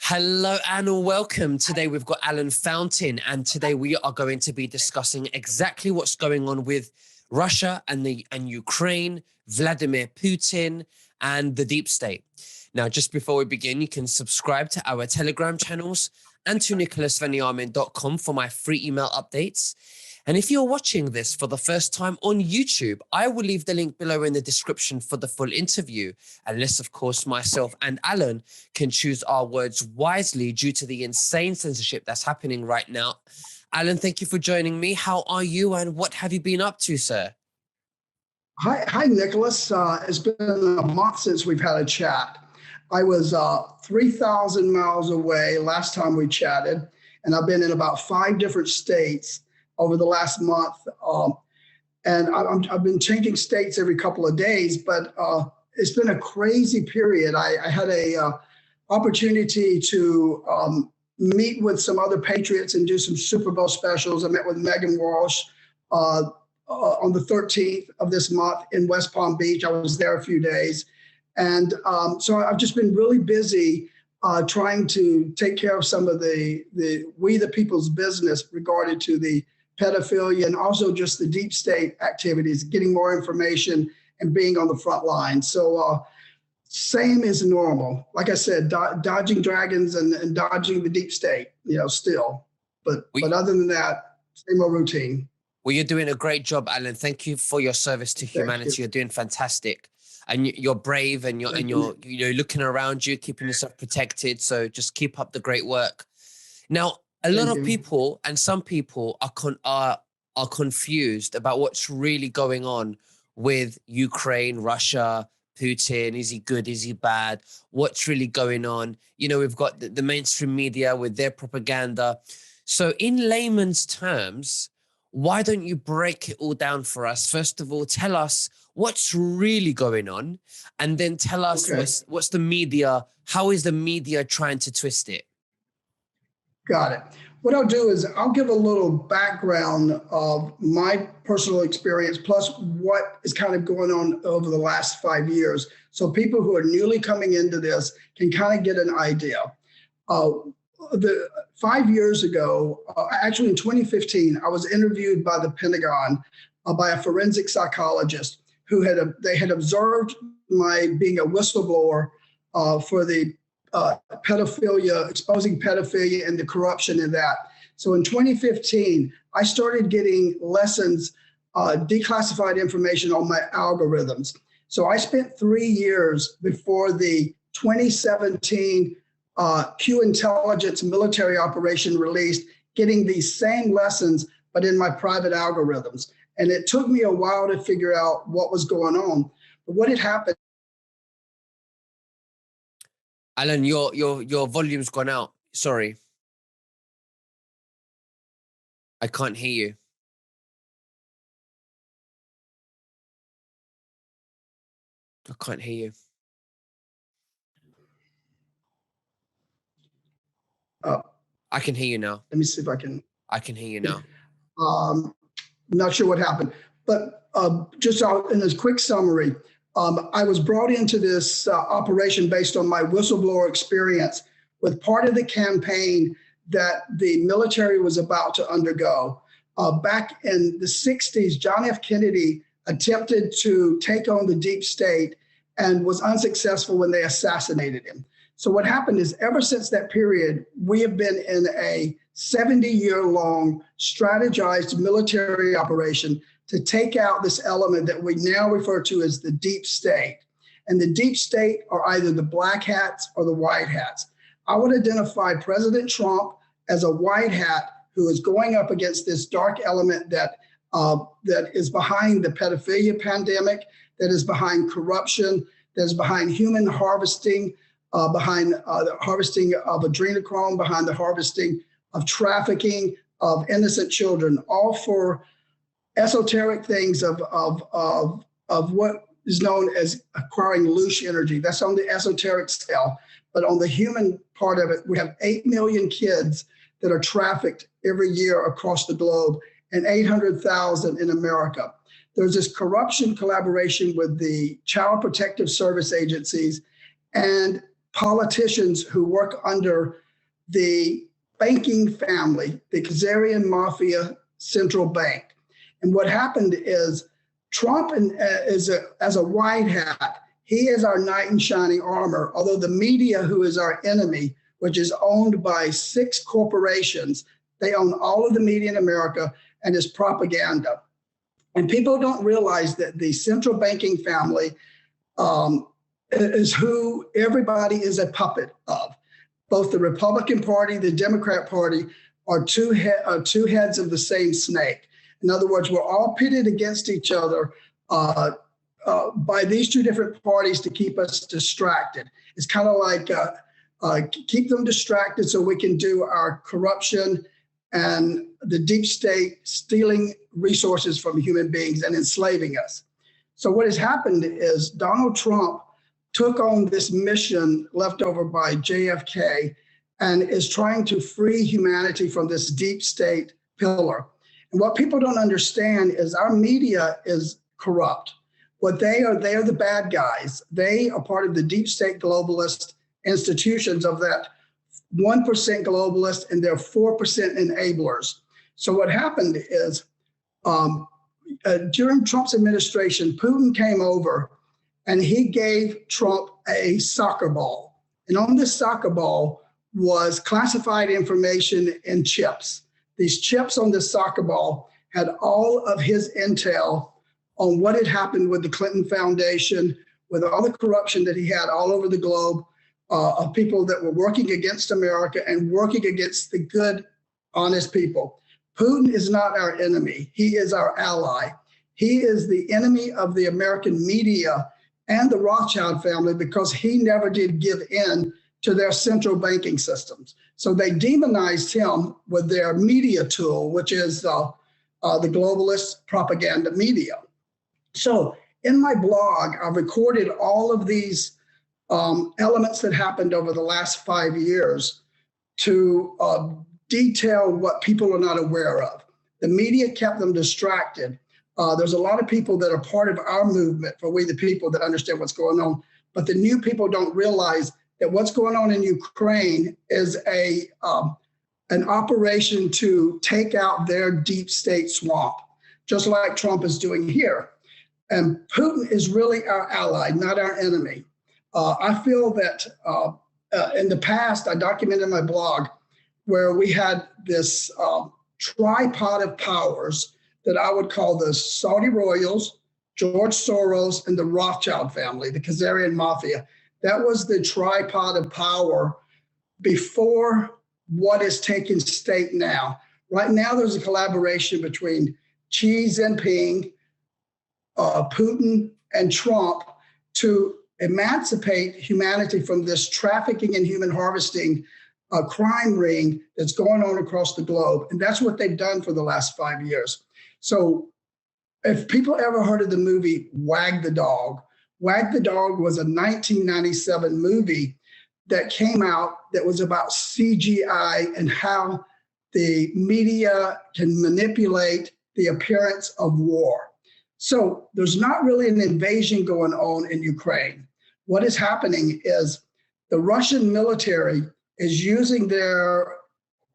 Hello and welcome. Today we've got Alan Fountain, and today we are going to be discussing exactly what's going on with Russia and Ukraine, Vladimir Putin, and the deep state. Now, just before we begin, you can subscribe to our Telegram channels and to nicholasveniamin.com for my free email updates. And if you're watching this for the first time on YouTube, I will leave the link below in the description for the full interview, unless, of course, myself and Alan can choose our words wisely due to the insane censorship that's happening right now. Alan, thank you for joining me. How are you and what have you been up to, sir? Hi, Nicholas. It's been a month since we've had a chat. I was 3,000 miles away last time we chatted, and I've been in about 5 different states over the last month. And I've been changing states every couple of days, but it's been a crazy period. I had a opportunity to meet with some other patriots and do some Super Bowl specials. I met with Megan Walsh on the 13th of this month in West Palm Beach. I was there a few days. And so I've just been really busy trying to take care of some of the people's business regarding to the pedophilia and also just the deep state activities, getting more information and being on the front line. So same as normal. Like I said, dodging dragons and dodging the deep state, still. But other than that, same old routine. Well, you're doing a great job, Alan. Thank you for your service to humanity. You're doing fantastic. And you're brave and you're looking around you, keeping yourself protected. So just keep up the great work. Now, a lot of people and some people are confused about what's really going on with Ukraine, Russia, Putin. Is he good? Is he bad? What's really going on? We've got the mainstream media with their propaganda. So in layman's terms, why don't you break it all down for us? First of all, tell us what's really going on, and then tell us what's the media, how is the media trying to twist it? Got it. What I'll do is I'll give a little background of my personal experience, plus what is kind of going on over the last 5 years. So people who are newly coming into this can kind of get an idea. 5 years ago, actually in 2015, I was interviewed by the Pentagon by a forensic psychologist who they had observed my being a whistleblower for the pedophilia, exposing pedophilia and the corruption in that. So in 2015, I started getting lessons, declassified information on my algorithms. So I spent 3 years before the 2017 Q intelligence military operation released, getting these same lessons, but in my private algorithms. And it took me a while to figure out what was going on. But what had happened. Alan, your volume's gone out. Sorry. I can't hear you. I can't hear you. I can hear you now. Let me see if I can. I can hear you now. Not sure what happened, but just in a quick summary, I was brought into this operation based on my whistleblower experience with part of the campaign that the military was about to undergo. Back in the 60s, John F. Kennedy attempted to take on the deep state and was unsuccessful when they assassinated him. So what happened is ever since that period, we have been in a 70-year-long strategized military operation to take out this element that we now refer to as the deep state. And the deep state are either the black hats or the white hats. I would identify President Trump as a white hat who is going up against this dark element that is behind the pedophilia pandemic, that is behind corruption, that is behind human harvesting, behind the harvesting of adrenochrome, behind the harvesting of trafficking of innocent children, all for esoteric things of what is known as acquiring loose energy. That's on the esoteric scale. But on the human part of it, we have 8 million kids that are trafficked every year across the globe and 800,000 in America. There's this corruption collaboration with the Child Protective Service agencies and politicians who work under the banking family, the Khazarian Mafia Central Bank. And what happened is Trump as a white hat, he is our knight in shining armor, although the media, who is our enemy, which is owned by 6 corporations, they own all of the media in America and is propaganda. And people don't realize that the central banking family is who everybody is a puppet of. Both the Republican Party, the Democrat Party are two heads of the same snake. In other words, we're all pitted against each other by these 2 different parties to keep us distracted. It's kind of like keep them distracted so we can do our corruption and the deep state stealing resources from human beings and enslaving us. So what has happened is Donald Trump took on this mission left over by JFK and is trying to free humanity from this deep state pillar. And what people don't understand is our media is corrupt. What they are the bad guys. They are part of the deep state globalist institutions of that 1% globalist, and they're 4% enablers. So what happened is during Trump's administration, Putin came over and he gave Trump a soccer ball. And on this soccer ball was classified information in chips. These chips on this soccer ball had all of his intel on what had happened with the Clinton Foundation, with all the corruption that he had all over the globe, of people that were working against America and working against the good, honest people. Putin is not our enemy. He is our ally. He is the enemy of the American media and the Rothschild family because he never did give in to their central banking systems. So they demonized him with their media tool, which is the globalist propaganda media. So in my blog, I've recorded all of these elements that happened over the last 5 years to detail what people are not aware of. The media kept them distracted. There's a lot of people that are part of our movement, for we the people, that understand what's going on, but the new people don't realize that what's going on in Ukraine is an operation to take out their deep state swamp, just like Trump is doing here. And Putin is really our ally, not our enemy. I feel that in the past, I documented in my blog where we had this tripod of powers that I would call the Saudi royals, George Soros, and the Rothschild family, the Khazarian Mafia. That was the tripod of power before what is taking state now. Right now, there's a collaboration between Xi Jinping, Putin, and Trump to emancipate humanity from this trafficking and human harvesting crime ring that's going on across the globe. And that's what they've done for the last 5 years. So if people ever heard of the movie Wag the Dog was a 1997 movie that came out that was about CGI and how the media can manipulate the appearance of war. So there's not really an invasion going on in Ukraine. What is happening is the Russian military is using their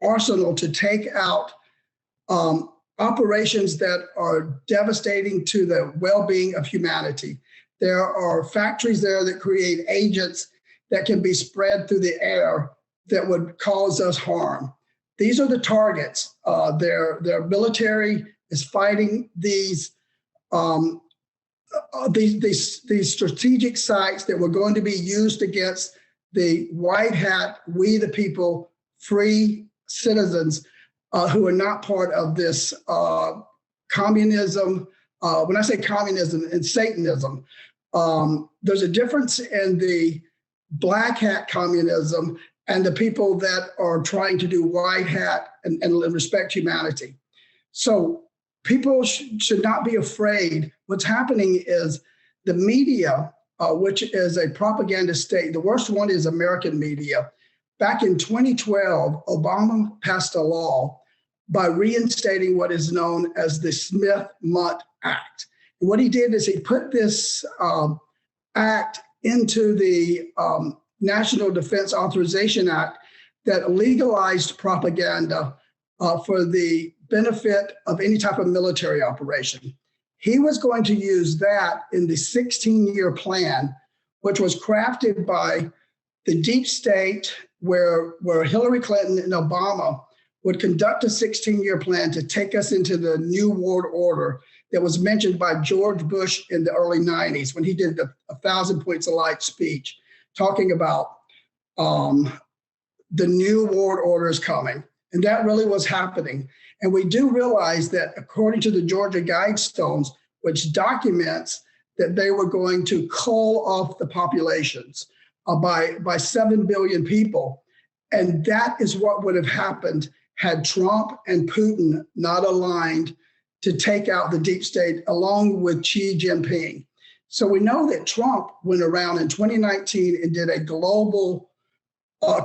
arsenal to take out operations that are devastating to the well-being of humanity. There are factories there that create agents that can be spread through the air that would cause us harm. These are the targets. Their military is fighting these strategic sites that were going to be used against the white hat, we the people, free citizens who are not part of this communism. When I say communism and Satanism, there's a difference in the black hat communism and the people that are trying to do white hat and respect humanity. So people should not be afraid. What's happening is the media, which is a propaganda state, the worst one is American media. Back in 2012, Obama passed a law by reinstating what is known as the Smith-Mudd Act. And what he did is he put this act into the National Defense Authorization Act that legalized propaganda for the benefit of any type of military operation. He was going to use that in the 16-year plan, which was crafted by the deep state, where Hillary Clinton and Obama would conduct a 16-year plan to take us into the New World Order that was mentioned by George Bush in the early 90s when he did the 1,000 Points of Light speech, talking about the New World Order is coming. And that really was happening. And we do realize that according to the Georgia Guidestones, which documents that they were going to cull off the populations by 7 billion people. And that is what would have happened had Trump and Putin not aligned to take out the deep state along with Xi Jinping. So we know that Trump went around in 2019 and did a global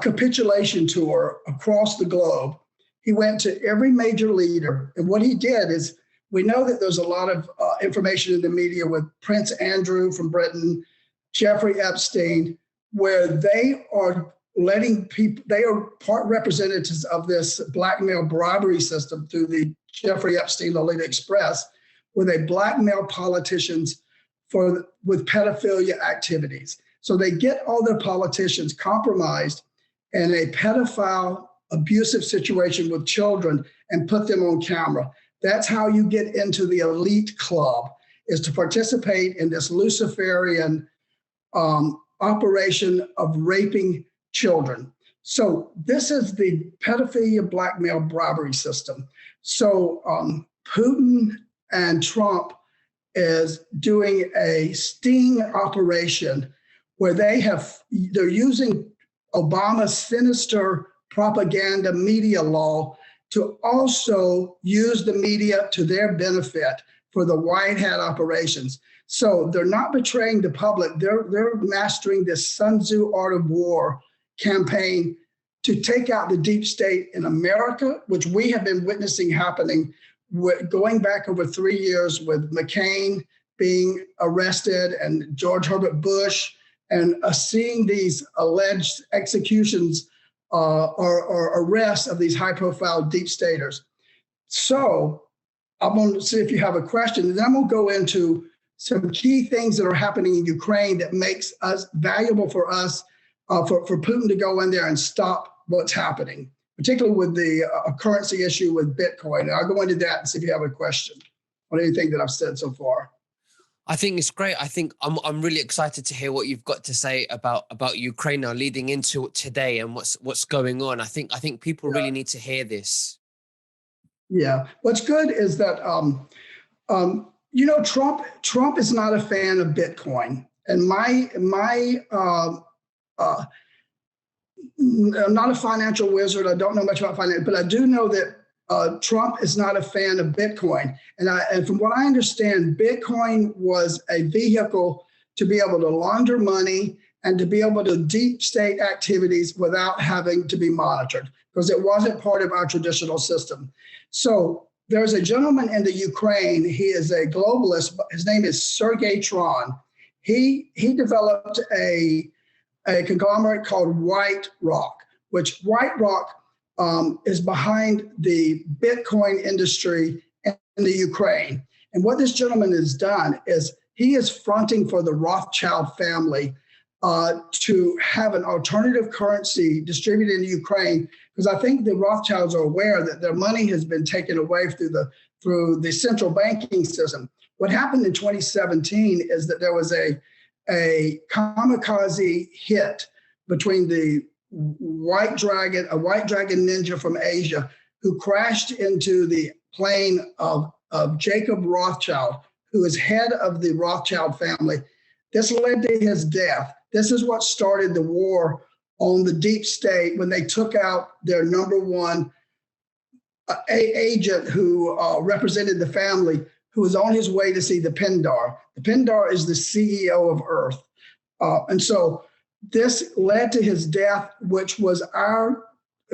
capitulation tour across the globe. He went to every major leader. And what he did is, we know that there's a lot of information in the media with Prince Andrew from Britain, Jeffrey Epstein, where they are letting people, they are part representatives of this blackmail bribery system through the Jeffrey Epstein Lolita Express, where they blackmail politicians with pedophilia activities. So they get all their politicians compromised in a pedophile abusive situation with children and put them on camera. That's how you get into the elite club, is to participate in this Luciferian operation of raping children. So this is the pedophilia blackmail bribery system. So Putin and Trump is doing a sting operation where they're using Obama's sinister propaganda media law to also use the media to their benefit for the white hat operations. So they're not betraying the public. They're mastering this Sun Tzu art of war campaign to take out the deep state in America, which we have been witnessing happening going back over 3 years with McCain being arrested and George Herbert Bush, and seeing these alleged executions or arrests of these high-profile deep staters. So I'm going to see if you have a question, and then I'm going to go into some key things that are happening in Ukraine that makes us valuable for us, for Putin to go in there and stop what's happening, particularly with the currency issue with Bitcoin. And I'll go into that and see if you have a question on anything that I've said so far. I think it's great. I think I'm really excited to hear what you've got to say about Ukraine now, leading into today and what's going on. I think people really need to hear this. Yeah. What's good is that Trump is not a fan of Bitcoin, and I'm not a financial wizard. I don't know much about finance, but I do know that Trump is not a fan of Bitcoin. And from what I understand, Bitcoin was a vehicle to be able to launder money and to be able to deep state activities without having to be monitored, because it wasn't part of our traditional system. So there's a gentleman in the Ukraine. He is a globalist. His name is Sergey Tron. He developed a conglomerate called White Rock, which White Rock is behind the Bitcoin industry in the Ukraine. And what this gentleman has done is he is fronting for the Rothschild family to have an alternative currency distributed in Ukraine, because I think the Rothschilds are aware that their money has been taken away through the central banking system. What happened in 2017 is that there was a kamikaze hit between a white dragon ninja from Asia, who crashed into the plane of Jacob Rothschild, who is head of the Rothschild family. This led to his death. This is what started the war on the deep state when they took out their number one agent who represented the family, who was on his way to see the Pindar. The Pindar is the CEO of Earth. And so this led to his death, which was our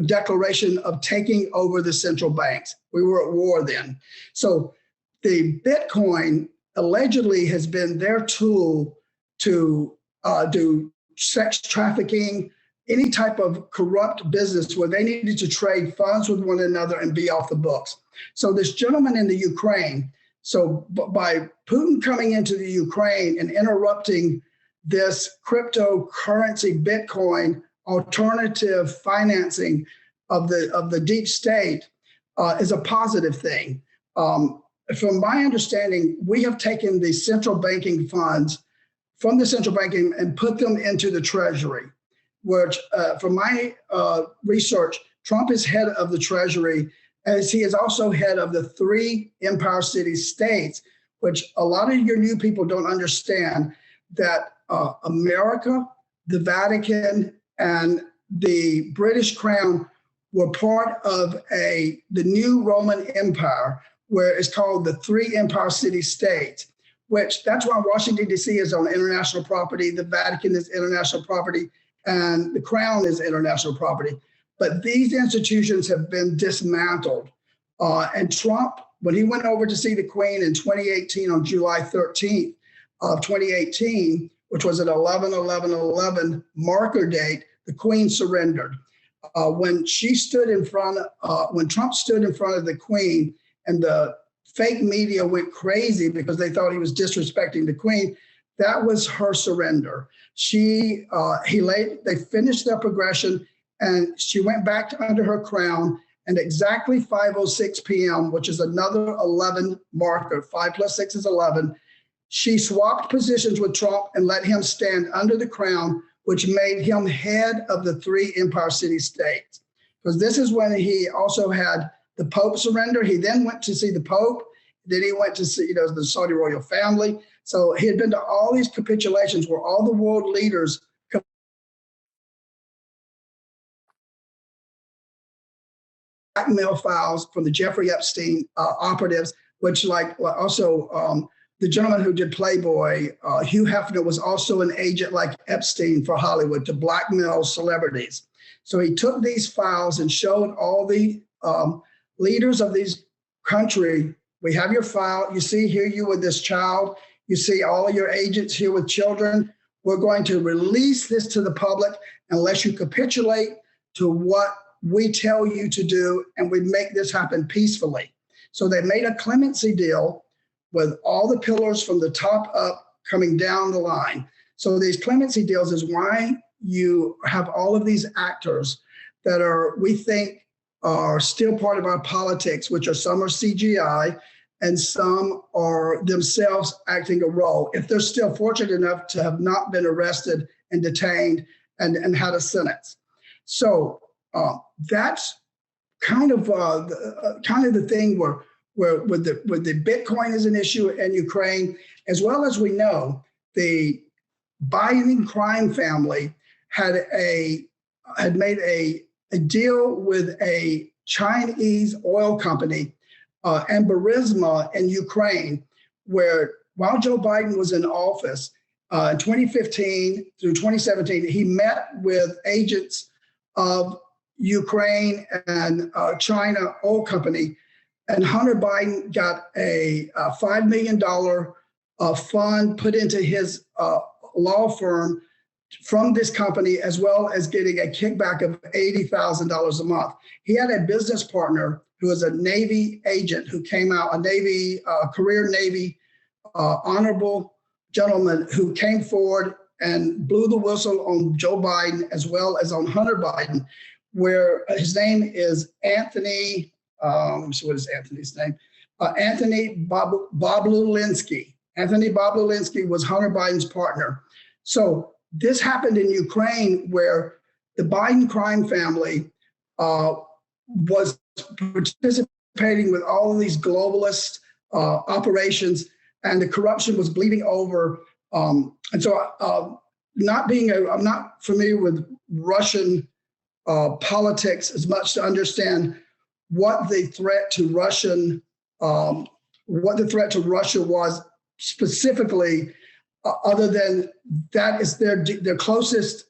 declaration of taking over the central banks. We were at war then. So the Bitcoin allegedly has been their tool to sex trafficking, any type of corrupt business where they needed to trade funds with one another and be off the books. So this gentleman in the Ukraine, so by Putin coming into the Ukraine and interrupting this cryptocurrency, Bitcoin, alternative financing of the deep state is a positive thing. From my understanding, we have taken the central banking funds from the central banking and put them into the Treasury, which from my research, Trump is head of the Treasury, as he is also head of the 3 Empire City states, which a lot of your new people don't understand that America, the Vatican, and the British Crown were part of the new Roman Empire, where it's called the 3 Empire City states, which that's why Washington, D.C. is on international property, the Vatican is international property, and the Crown is international property. But these institutions have been dismantled. And Trump, when he went over to see the Queen in 2018 on July 13th of 2018, which was an 11/11/11 marker date, the Queen surrendered. When Trump stood in front of the Queen and the fake media went crazy because they thought he was disrespecting the Queen, that was her surrender. They finished their progression and she went back under her crown, and exactly 5:06 p.m., which is another 11 marker, 5 + 6 is 11, she swapped positions with Trump and let him stand under the crown, which made him head of the 3 Empire City states. Because this is when he also had the Pope surrender. He then went to see the Pope. Then he went to see the Saudi royal family. So he had been to all these capitulations where all the world leaders blackmail files from the Jeffrey Epstein operatives, which also the gentleman who did Playboy, Hugh Hefner, was also an agent like Epstein for Hollywood to blackmail celebrities. So he took these files and showed all the leaders of these country, we have your file. You see here you with this child. You see all of your agents here with children. We're going to release this to the public unless you capitulate to what we tell you to do, and we make this happen peacefully. So they made a clemency deal with all the pillars from the top up coming down the line. So these clemency deals is why you have all of these actors that we think are still part of our politics, which are some are CGI and some are themselves acting a role, if they're still fortunate enough to have not been arrested and detained and had a sentence. So that's kind of the thing where the Bitcoin is an issue in Ukraine, as well as we know the Biden crime family had made a deal with a Chinese oil company and Burisma in Ukraine, where while Joe Biden was in office in 2015 through 2017, he met with agents of Ukraine and China oil company, and Hunter Biden got a $5 million fund put into his law firm from this company, as well as getting a kickback of $80,000 a month. He had a business partner who was a Navy agent who came out, career Navy honorable gentleman who came forward and blew the whistle on Joe Biden as well as on Hunter Biden, where his name is Anthony, let me see what is Anthony's name, Anthony Boblulinski. Anthony Boblulinski was Hunter Biden's partner. So this happened in Ukraine, where the Biden crime family was participating with all of these globalist operations, and the corruption was bleeding over. And so I'm not familiar with Russian politics as much to understand what the threat to Russia was specifically, other than that is their closest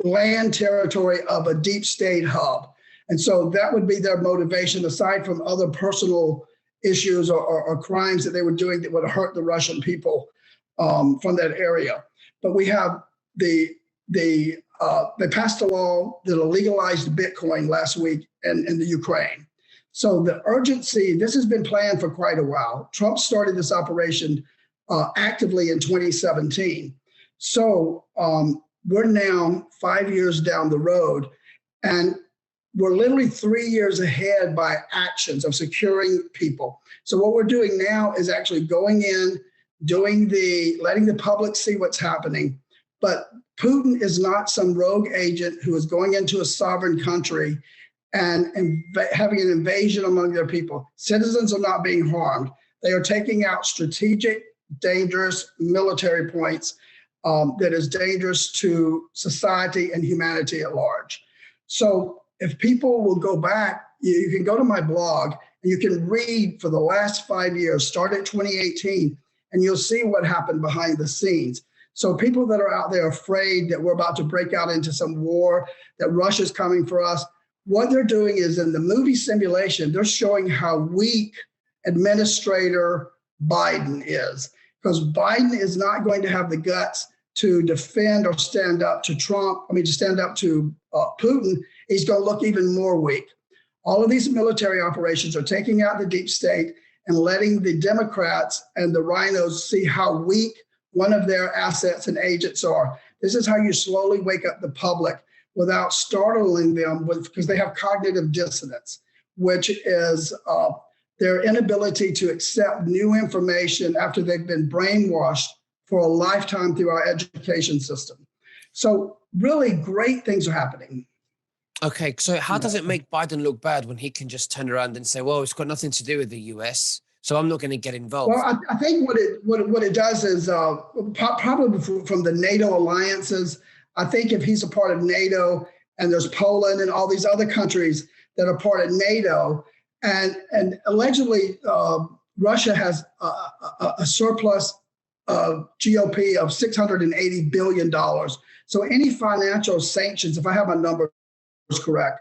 land territory of a deep state hub. And so that would be their motivation, aside from other personal issues or crimes that they were doing that would hurt the Russian people from that area. But we have they passed a law that legalized Bitcoin last week in the Ukraine. So the urgency, this has been planned for quite a while. Trump started this operation actively in 2017. So we're now 5 years down the road, and we're literally 3 years ahead by actions of securing people. So what we're doing now is actually going in, letting the public see what's happening. But Putin is not some rogue agent who is going into a sovereign country and having an invasion among their people. Citizens are not being harmed. They are taking out strategic, dangerous military points that is dangerous to society and humanity at large. So if people will go back, you can go to my blog and you can read for the last 5 years, start at 2018, and you'll see what happened behind the scenes. So people that are out there afraid that we're about to break out into some war, that Russia's coming for us, what they're doing is in the movie simulation, they're showing how weak Administrator Biden is, because Biden is not going to have the guts to defend or stand up to stand up to Putin. He's going to look even more weak. All of these military operations are taking out the deep state and letting the Democrats and the rhinos see how weak one of their assets and agents are. This is how you slowly wake up the public without startling them because they have cognitive dissonance, which is their inability to accept new information after they've been brainwashed for a lifetime through our education system. So really great things are happening. Okay, so how does it make Biden look bad when he can just turn around and say, well, it's got nothing to do with the US, so I'm not going to get involved? Well, I think what it does is probably from the NATO alliances, I think if he's a part of NATO and there's Poland and all these other countries that are part of NATO, and allegedly Russia has a surplus of GOP of $680 billion. So any financial sanctions, if I have my numbers correct,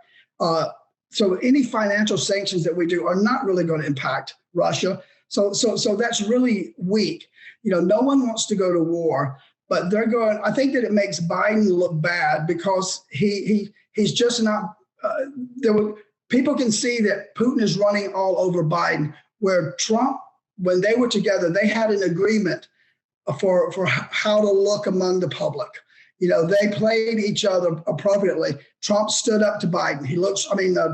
so any financial sanctions that we do are not really going to impact Russia. So that's really weak. No one wants to go to war, but they're going. I think that it makes Biden look bad because he's just not. People can see that Putin is running all over Biden, where Trump, when they were together, they had an agreement for how to look among the public. They played each other appropriately. Trump stood up to Biden.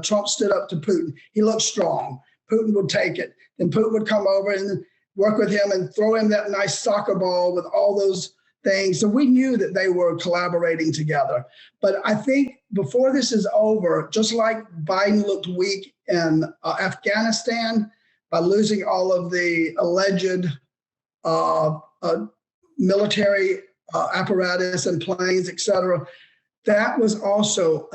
Trump stood up to Putin. He looked strong. Putin would take it. Then Putin would come over and work with him and throw him that nice soccer ball with all those things. So we knew that they were collaborating together. But I think before this is over, just like Biden looked weak in Afghanistan by losing all of the alleged military apparatus and planes, et cetera, that was also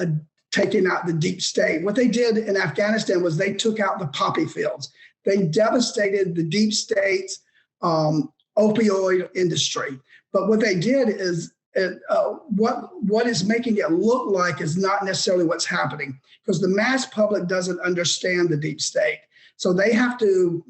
taking out the deep state. What they did in Afghanistan was they took out the poppy fields. They devastated the deep state's opioid industry. But what they did is what is making it look like is not necessarily what's happening, because the mass public doesn't understand the deep state. So they have to,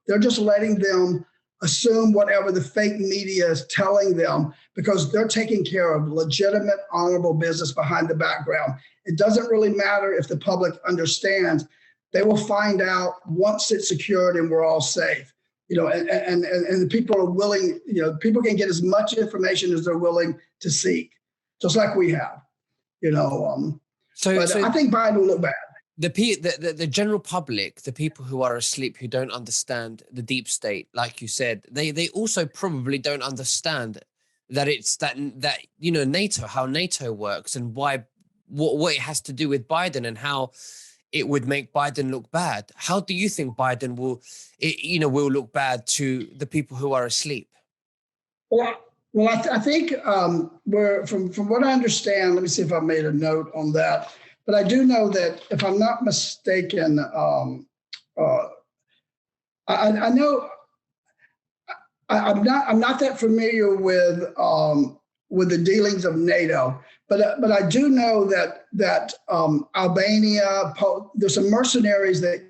they're just letting them assume whatever the fake media is telling them, because they're taking care of legitimate, honorable business behind the background. It doesn't really matter if the public understands. They will find out once it's secured and we're all safe. And people are willing, people can get as much information as they're willing to seek, just like we have, So I think Biden will look bad. The general public, the people who are asleep, who don't understand the deep state, like you said, they also probably don't understand that it's that NATO, how NATO works, and what it has to do with Biden and how it would make Biden look bad. How do you think Biden will look bad to the people who are asleep? Well, I think we're from what I understand. Let me see if I made a note on that. But I do know that, if I'm not mistaken, I know I'm not that familiar with the dealings of NATO, but I do know that Albania, there's some mercenaries that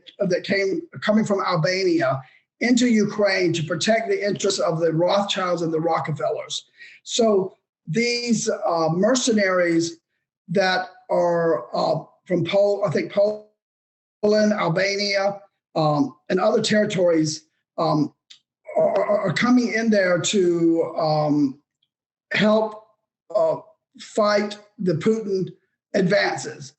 coming from Albania into Ukraine to protect the interests of the Rothschilds and the Rockefellers. So these mercenaries that are from Poland, Albania, and other territories are coming in there to help fight the Putin advances,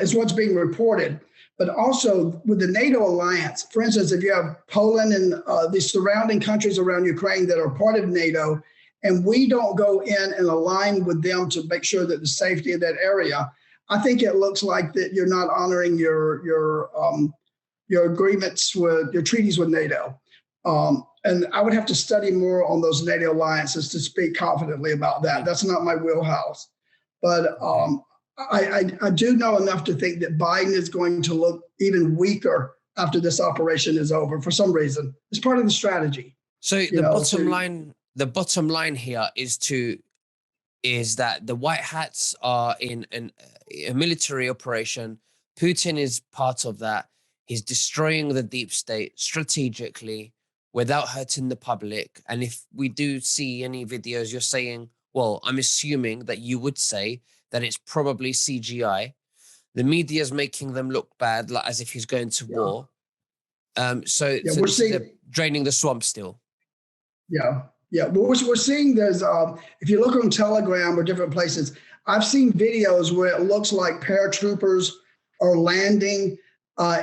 is what's being reported. But also with the NATO alliance, for instance, if you have Poland and the surrounding countries around Ukraine that are part of NATO, and we don't go in and align with them to make sure that the safety of that area, I think it looks like that you're not honoring your agreements with your treaties with NATO. And I would have to study more on those NATO alliances to speak confidently about that. That's not my wheelhouse. But I do know enough to think that Biden is going to look even weaker after this operation is over for some reason. It's part of the strategy. So the bottom line here is that the white hats are in a military operation. Putin is part of that. He's destroying the deep state strategically without hurting the public. And if we do see any videos, you're saying, well, I'm assuming that you would say that it's probably CGI. The media is making them look bad, like as if he's going to war. So we're seeing draining the swamp still. Yeah. We're seeing there's, if you look on Telegram or different places, I've seen videos where it looks like paratroopers are landing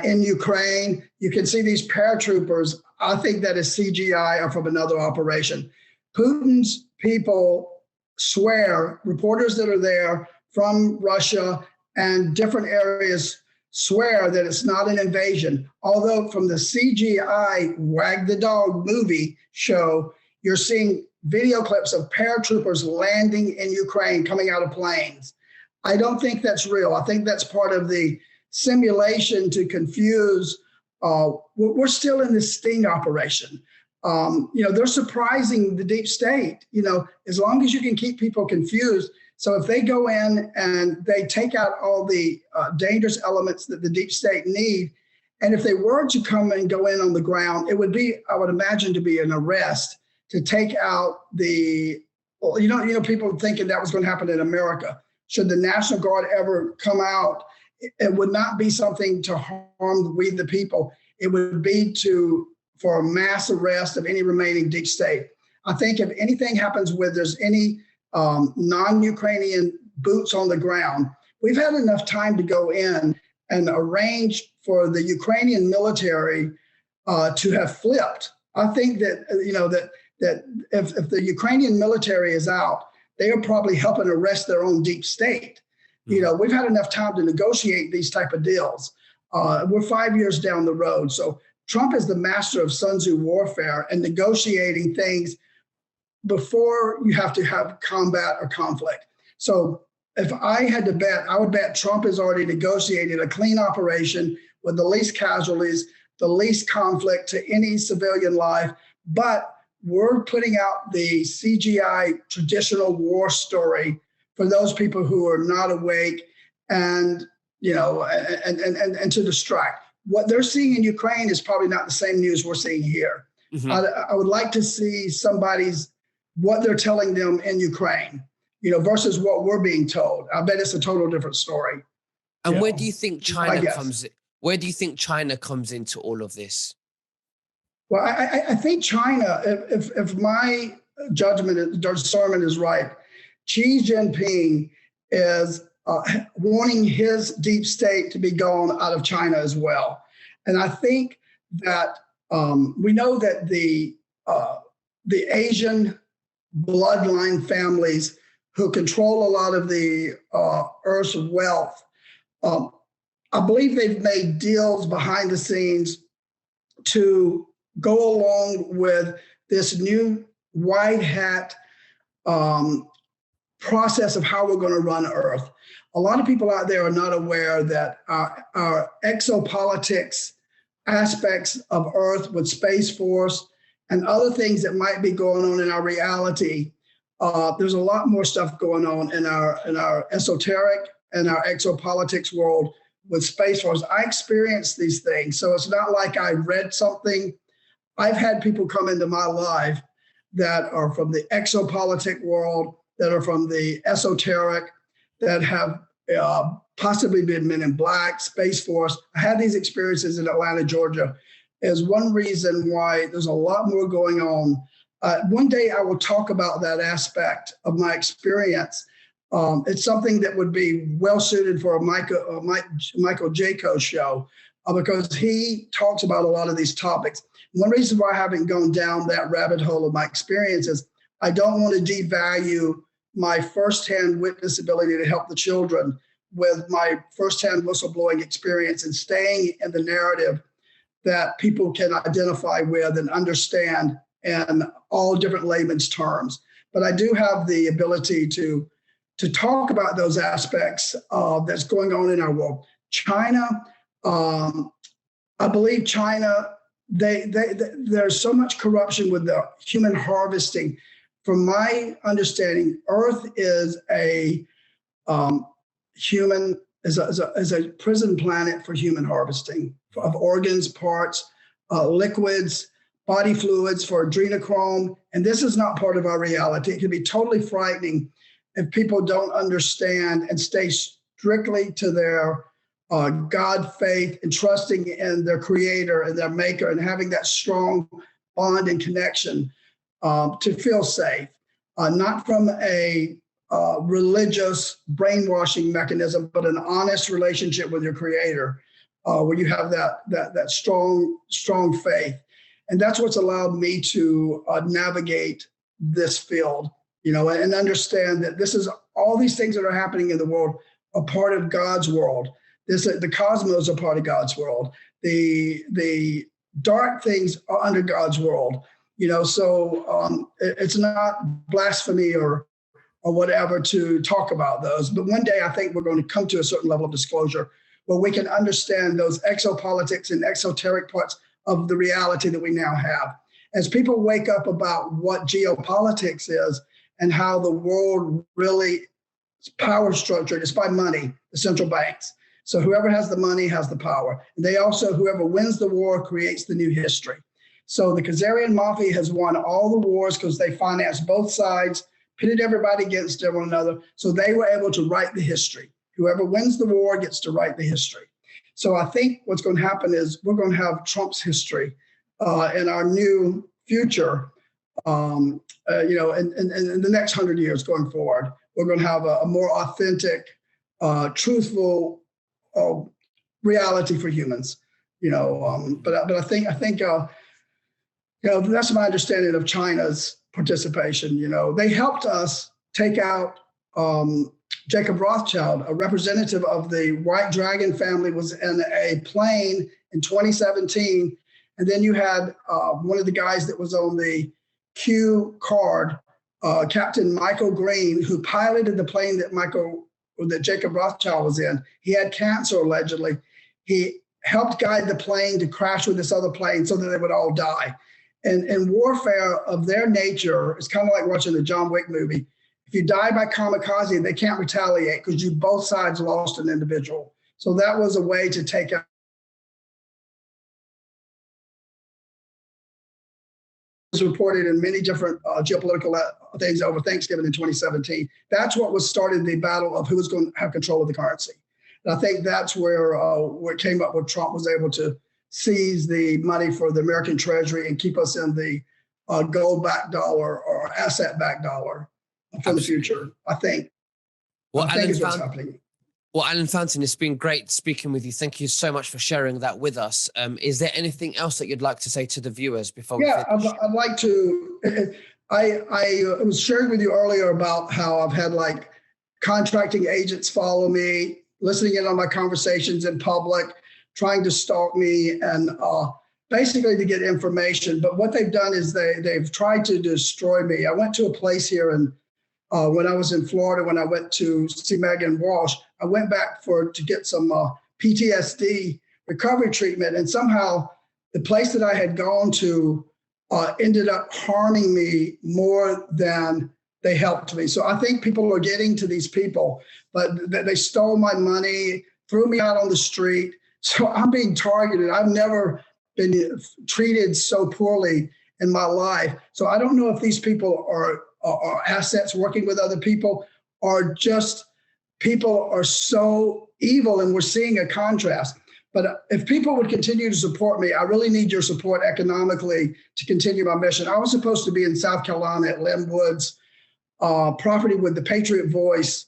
in Ukraine. You can see these paratroopers. I think that is CGI or from another operation. Putin's people swear, reporters that are there from Russia and different areas swear that it's not an invasion. Although from the CGI Wag the Dog movie show, you're seeing video clips of paratroopers landing in Ukraine, coming out of planes. I don't think that's real. I think that's part of the simulation to confuse. We're still in this sting operation. They're surprising the deep state, as long as you can keep people confused. So if they go in and they take out all the dangerous elements that the deep state need, and if they were to come and go in on the ground, it would be, I would imagine, to be an arrest to take out people thinking that was going to happen in America. Should the National Guard ever come out, it would not be something to harm we the people. It would be for a mass arrest of any remaining deep state. I think if anything happens where there's any non-Ukrainian boots on the ground, we've had enough time to go in and arrange for the Ukrainian military to have flipped. I think that, that if the Ukrainian military is out, they are probably helping arrest their own deep state. We've had enough time to negotiate these type of deals. We're 5 years down the road. So Trump is the master of Sun Tzu warfare and negotiating things before you have to have combat or conflict. So if I had to bet, I would bet Trump has already negotiated a clean operation with the least casualties, the least conflict to any civilian life, but we're putting out the CGI traditional war story for those people who are not awake and to distract. What they're seeing in Ukraine is probably not the same news we're seeing here. Mm-hmm. I would like to see what they're telling them in Ukraine, versus what we're being told. I bet it's a total different story. And where do you think China comes in? Where do you think China comes into all of this? Well, I think China, if my discernment is right, Xi Jinping is wanting his deep state to be gone out of China as well. And I think that we know that the Asian bloodline families who control a lot of the Earth's wealth, I believe they've made deals behind the scenes to go along with this new white hat process of how we're going to run Earth. A lot of people out there are not aware that our exopolitics aspects of Earth with Space Force and other things that might be going on in our reality, there's a lot more stuff going on in our esoteric and our exopolitics world with Space Force. I experienced these things, so it's not like I read something. I've had people come into my life that are from the exopolitic world that are from the esoteric, that have possibly been Men in Black, Space Force. I had these experiences in Atlanta, Georgia, as one reason why there's a lot more going on. One day I will talk about that aspect of my experience. It's something that would be well suited for a Michael Jaco show because he talks about a lot of these topics. One reason why I haven't gone down that rabbit hole of my experiences, I don't want to devalue my firsthand witness ability to help the children with my firsthand whistleblowing experience and staying in the narrative that people can identify with and understand in all different layman's terms. But I do have the ability to talk about those aspects that's going on in our world. China, I believe China, there's so much corruption with the human harvesting. From my understanding, Earth is a prison planet for human harvesting of organs, parts, liquids, body fluids for adrenochrome. And this is not part of our reality. It can be totally frightening if people don't understand and stay strictly to their God faith and trusting in their creator and their maker and having that strong bond and connection to feel safe, not from a religious brainwashing mechanism, but an honest relationship with your creator, where you have that strong faith. And that's what's allowed me to navigate this field, and understand that this is all these things that are happening in the world are part of God's world. The cosmos are part of God's world. The dark things are under God's world. So it's not blasphemy or whatever to talk about those. But one day I think we're going to come to a certain level of disclosure where we can understand those exopolitics and exoteric parts of the reality that we now have. As people wake up about what geopolitics is and how the world really is power structured, it's by money, the central banks. So whoever has the money has the power. And whoever wins the war creates the new history. So the Khazarian Mafia has won all the wars because they financed both sides, pitted everybody against one another. So they were able to write the history. Whoever wins the war gets to write the history. So I think what's going to happen is we're going to have Trump's history in our new future, in the next 100 years going forward. We're going to have a more authentic, truthful reality for humans. But I think that's my understanding of China's participation. They helped us take out Jacob Rothschild, a representative of the White Dragon family, was in a plane in 2017. And then you had one of the guys that was on the Q card, Captain Michael Green, who piloted the plane that Jacob Rothschild was in. He had cancer, allegedly. He helped guide the plane to crash with this other plane so that they would all die. And in warfare of their nature, it's kind of like watching the John Wick movie. If you die by kamikaze, they can't retaliate because both sides lost an individual. So that was a way to take out. It was reported in many different geopolitical things over Thanksgiving in 2017. That's what was started the battle of who was going to have control of the currency. And I think that's where it came up, where Trump was able to seize the money for the American Treasury and keep us in the gold-backed dollar or asset-backed dollar for the future, I think. Well, I think is what's happening. Well, Alan Fountain, it's been great speaking with you. Thank you so much for sharing that with us. Is there anything else that you'd like to say to the viewers before we finish? I'd like to. I was sharing with you earlier about how I've had contracting agents follow me, listening in on my conversations in public, trying to stalk me and basically to get information. But what they've done is they've tried to destroy me. I went to a place here when I was in Florida, when I went to see Megan Walsh, I went back to get some PTSD recovery treatment. And somehow the place that I had gone to ended up harming me more than they helped me. So I think people are getting to these people, but they stole my money, threw me out on the street. So I'm being targeted. I've never been treated so poorly in my life. So I don't know if these people are or assets working with other people, are just, people are so evil, and we're seeing a contrast. But if people would continue to support me, I really need your support economically to continue my mission. I was supposed to be in South Carolina at Lynn Woods property with the Patriot Voice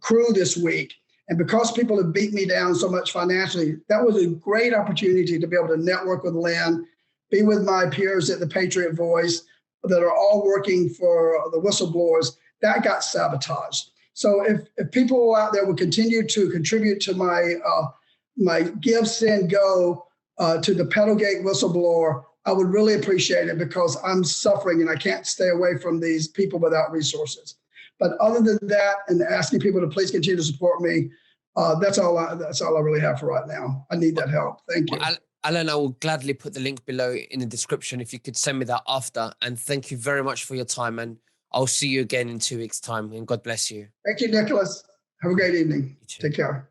crew this week. And because people have beat me down so much financially, that was a great opportunity to be able to network with Lynn, be with my peers at the Patriot Voice that are all working for the whistleblowers. That got sabotaged. So if people out there will continue to contribute to my Give, Send, Go to the Pedalgate whistleblower, I would really appreciate it, because I'm suffering and I can't stay away from these people without resources. But other than that, and asking people to please continue to support me, that's all I really have for right now. I need that help. Thank you. Well, Alan, I will gladly put the link below in the description if you could send me that after. And thank you very much for your time. And I'll see you again in 2 weeks' time. And God bless you. Thank you, Nicholas. Have a great evening. Take care.